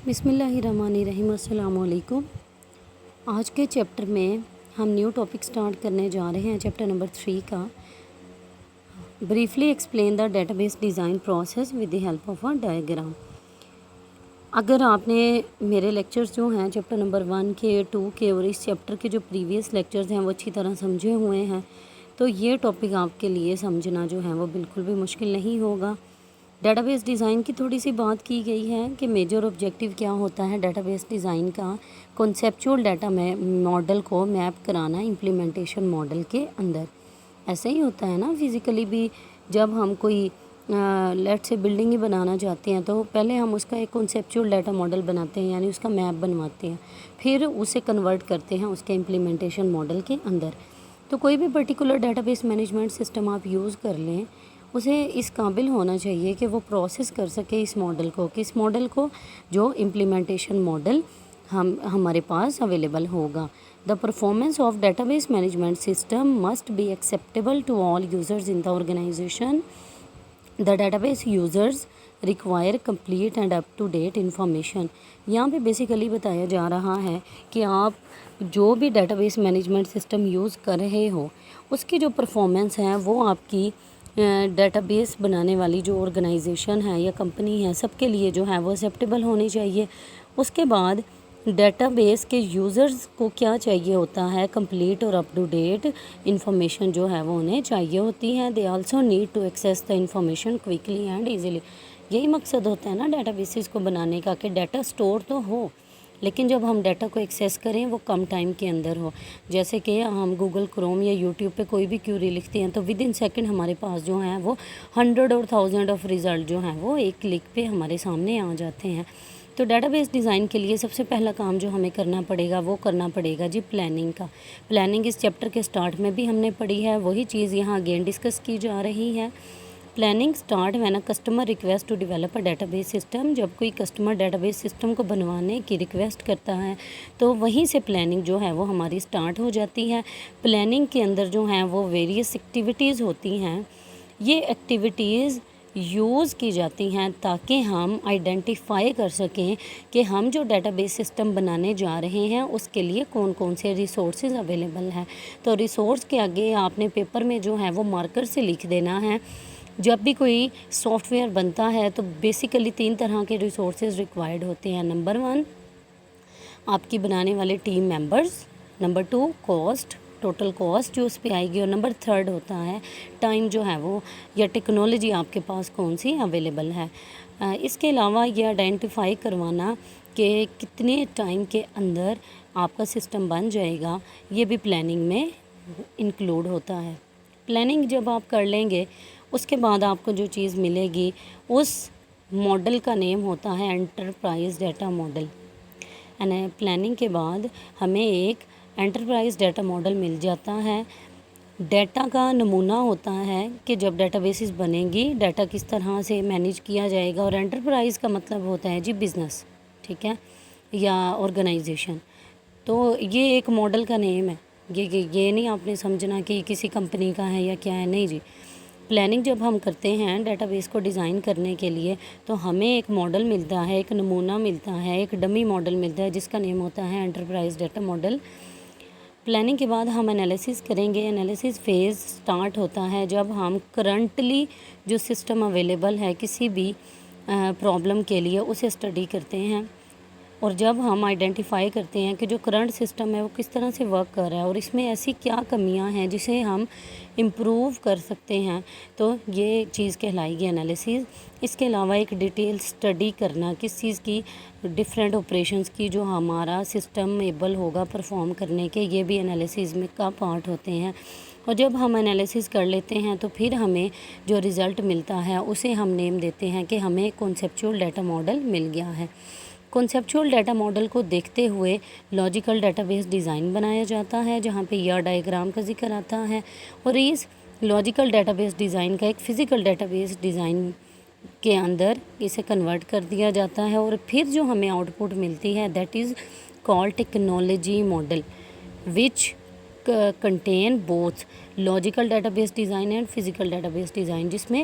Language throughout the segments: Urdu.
بسم اللہ الرحمن الرحیم۔ السلام علیکم۔ آج کے چیپٹر میں ہم نیو ٹاپک سٹارٹ کرنے جا رہے ہیں، چیپٹر نمبر 3 کا briefly explain the data base design process with the help of a diagram. اگر آپ نے میرے لیکچرز جو ہیں چیپٹر نمبر 1 کے 2 کے اور اس چیپٹر کے جو پریویس لیکچرز ہیں وہ اچھی طرح سمجھے ہوئے ہیں تو یہ ٹاپک آپ کے لیے سمجھنا جو ہے وہ بالکل بھی مشکل نہیں ہوگا۔ ڈیٹا بیس ڈیزائن کی تھوڑی سی بات کی گئی ہے کہ میجر آبجیکٹیو کیا ہوتا ہے ڈیٹا بیس ڈیزائن کا، کنسیپچول ڈیٹا ماڈل کو میپ کرانا امپلیمنٹیشن ماڈل کے اندر۔ ایسے ہی ہوتا ہے نا فزیکلی بھی، جب ہم کوئی لیٹ سے بلڈنگ ہی بنانا چاہتے ہیں تو پہلے ہم اس کا ایک کنسیپچول ڈیٹا ماڈل بناتے ہیں، یعنی اس کا میپ بنواتے ہیں، پھر اسے کنورٹ کرتے ہیں اس کے امپلیمنٹیشن ماڈل کے اندر۔ تو کوئی بھی particular data base management system آپ یوز کر لیں، اسے اس قابل ہونا چاہیے کہ وہ پروسیس کر سکے اس ماڈل کو، کس ماڈل کو، جو امپلیمنٹیشن ماڈل ہمارے پاس اویلیبل ہوگا۔ The performance of database management system must be acceptable to all users in the organization. The database users require complete and up to date information. یہاں پہ بیسیکلی بتایا جا رہا ہے کہ آپ جو بھی data base management system use کر رہے ہو اس کی جو پرفارمنس ہے وہ آپ کی ڈیٹا بیس بنانے والی جو آرگنائزیشن ہے یا کمپنی ہے سب کے لیے جو ہے وہ ایکسیپٹیبل ہونی چاہیے۔ اس کے بعد ڈیٹا بیس کے یوزرز کو کیا چاہیے ہوتا ہے، کمپلیٹ اور اپ ٹو ڈیٹ انفارمیشن جو ہے وہ انہیں چاہیے ہوتی ہے۔ They also need to access the information quickly and easily. یہی مقصد ہوتا ہے نا ڈیٹا بیسز کو بنانے کا، کہ ڈیٹا سٹور تو ہو لیکن جب ہم ڈیٹا کو ایکسیس کریں وہ کم ٹائم کے اندر ہو۔ جیسے کہ ہم گوگل کروم یا یوٹیوب پہ کوئی بھی کیوری لکھتے ہیں تو ود ان سیکنڈ ہمارے پاس جو ہیں وہ 100 اور 1000 آف ریزلٹ جو ہیں وہ ایک کلک پہ ہمارے سامنے آ جاتے ہیں۔ تو ڈیٹا بیس ڈیزائن کے لیے سب سے پہلا کام جو ہمیں کرنا پڑے گا وہ کرنا پڑے گا پلاننگ کا۔ پلاننگ اس چیپٹر کے سٹارٹ میں بھی ہم نے پڑھی ہے، وہی چیز یہاں اگین ڈسکس کی جا رہی ہے۔ Planning start when a customer request to develop a database system. جب کوئی کسٹمر ڈیٹا بیس سسٹم کو بنوانے کی ریکویسٹ کرتا ہے تو وہیں سے پلاننگ جو ہے وہ ہماری سٹارٹ ہو جاتی ہے۔ پلاننگ کے اندر جو ہیں وہ ویریس ایکٹیویٹیز ہوتی ہیں، یہ ایکٹیویٹیز یوز کی جاتی ہیں تاکہ ہم آئیڈینٹیفائی کر سکیں کہ ہم جو ڈیٹا بیس سسٹم بنانے جا رہے ہیں اس کے لیے کون کون سے ریسورسز اویلیبل ہیں۔ تو ریسورس کے آگے آپ نے پیپر میں جو ہے وہ مارکر سے لکھ دینا ہے۔ جب بھی کوئی سافٹ ویئر بنتا ہے تو بیسیکلی 3 طرح کے ریسورسز ریکوائرڈ ہوتے ہیں۔ نمبر 1 آپ کی بنانے والے team members, number 2 cost, total cost جو اس پہ آئے گی، اور نمبر 3 ہوتا ہے ٹائم جو ہے وہ یا ٹیکنالوجی آپ کے پاس کون سی اویلیبل ہے۔ اس کے علاوہ یہ آئیڈینٹیفائی کروانا کہ کتنے ٹائم کے اندر آپ کا سسٹم بن جائے گا، یہ بھی پلاننگ میں انکلوڈ ہوتا ہے۔ پلاننگ جب آپ کر لیں گے اس کے بعد آپ کو جو چیز ملے گی اس ماڈل کا نیم ہوتا ہے انٹرپرائز ڈیٹا ماڈل۔ پلاننگ کے بعد ہمیں ایک انٹرپرائز ڈیٹا ماڈل مل جاتا ہے۔ ڈیٹا کا نمونہ ہوتا ہے کہ جب ڈیٹا بیسز بنیں گی ڈیٹا کس طرح سے مینیج کیا جائے گا، اور انٹرپرائز کا مطلب ہوتا ہے بزنس، ٹھیک ہے، یا آرگنائزیشن۔ تو یہ ایک ماڈل کا نیم ہے، یہ نہیں آپ نے سمجھنا کہ کسی کمپنی کا ہے یا کیا ہے، نہیں جی۔ پلاننگ جب ہم کرتے ہیں ڈیٹا بیس کو ڈیزائن کرنے کے لیے تو ہمیں ایک ماڈل ملتا ہے، ایک نمونہ ملتا ہے، ایک ڈمی ماڈل ملتا ہے جس کا نیم ہوتا ہے انٹرپرائز ڈیٹا ماڈل۔ پلاننگ کے بعد ہم انالیسس کریں گے۔ انالیسس فیز سٹارٹ ہوتا ہے جب ہم کرنٹلی جو سسٹم اویلیبل ہے کسی بھی پرابلم کے لیے اسے اسٹڈی کرتے ہیں، اور جب ہم آئیڈینٹیفائی کرتے ہیں کہ جو کرنٹ سسٹم ہے وہ کس طرح سے ورک کر رہا ہے اور اس میں ایسی کیا کمیاں ہیں جسے ہم امپروو کر سکتے ہیں، تو یہ چیز کہلائے گی انالیسز۔ اس کے علاوہ ایک ڈیٹیل اسٹڈی کرنا کس چیز کی، ڈفرینٹ آپریشنز کی جو ہمارا سسٹم ایبل ہوگا پرفارم کرنے کے، یہ بھی انالیسز میں کا پارٹ ہوتے ہیں۔ اور جب ہم انالیسز کر لیتے ہیں تو پھر ہمیں جو رزلٹ ملتا ہے اسے ہم نیم دیتے ہیں کہ ہمیں کنسیپچول ڈیٹا ماڈل مل گیا ہے۔ کنسیپچول ڈیٹا ماڈل کو دیکھتے ہوئے لاجیکل ڈیٹا بیس ڈیزائن بنایا جاتا ہے، جہاں پہ یا ڈائیگرام کا ذکر آتا ہے، اور اس لاجیکل ڈیٹا بیس ڈیزائن کا ایک فزیکل ڈیٹا بیس ڈیزائن کے اندر اسے کنورٹ کر دیا جاتا ہے، اور پھر جو ہمیں آؤٹ پٹ ملتی ہے that is called technology model which contain both logical data base design and physical data base design, جس میں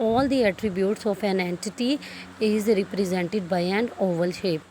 all the attributes of an entity is represented by an oval shape।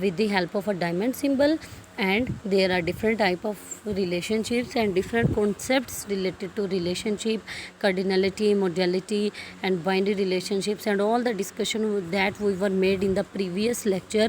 with the help of a diamond symbol, and there are different type of relationships and different concepts related to relationship, cardinality, modality and binary relationships and all the discussion that we were made in the previous lecture,